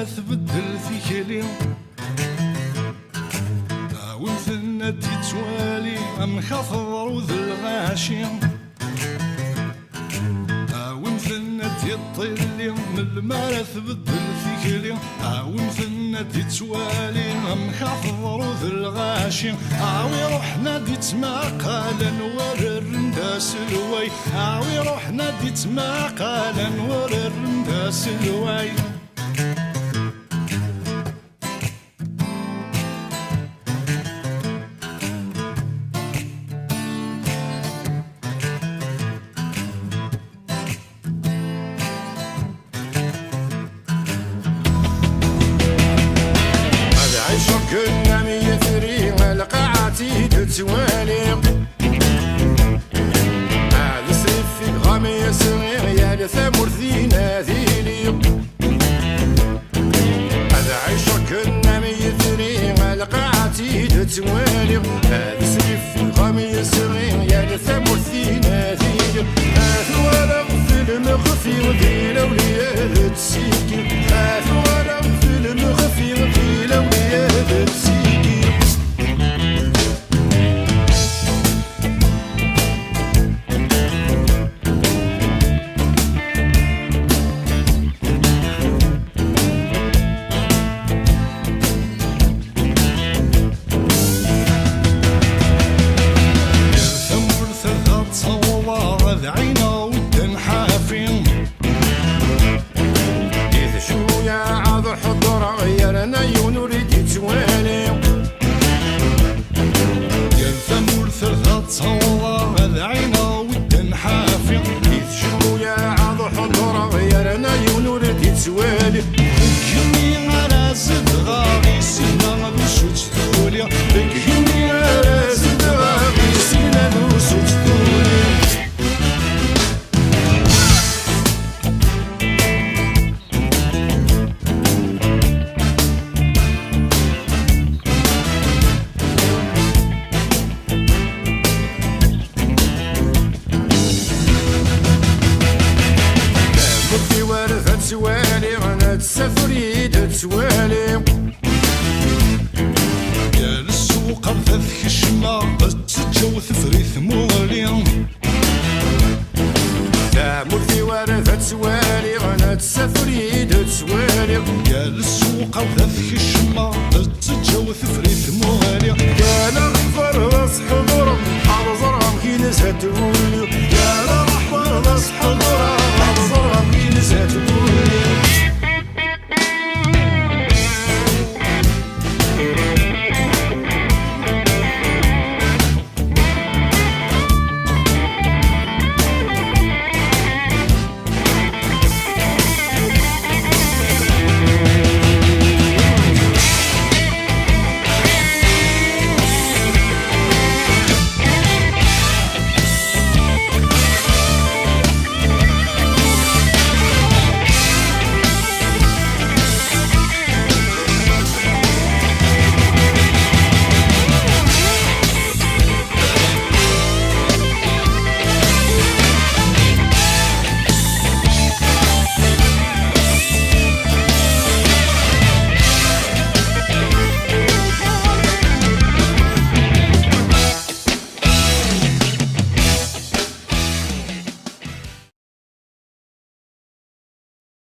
المرة تبدل ثيكلي ومثلنا تتوالي مخفضر وذي الغاشي ومثلنا تطلي من المرة تبدل ثيكلي ومثلنا تتوالي مخفضر وذي الغاشي ويروحنا ديتماقالا ورر نداس الواي ويروحنا ديتماقالا ورر نداس الواي كنا ميثرين القاعاتي تتوالي هذا سيف في غامي يسرين يا لثامر ذينا ذيلي هذا عيشو كنا ميثرين القاعاتي تتوالي هذا سيف في غامي يسرين يا لثامر ذينا ذيلي هذا ولا فيلم خفي وذي لوليا تسيكي هذا ولا فيلم خفي وذي لوليا تسيكي يا للسوق وذاك الشما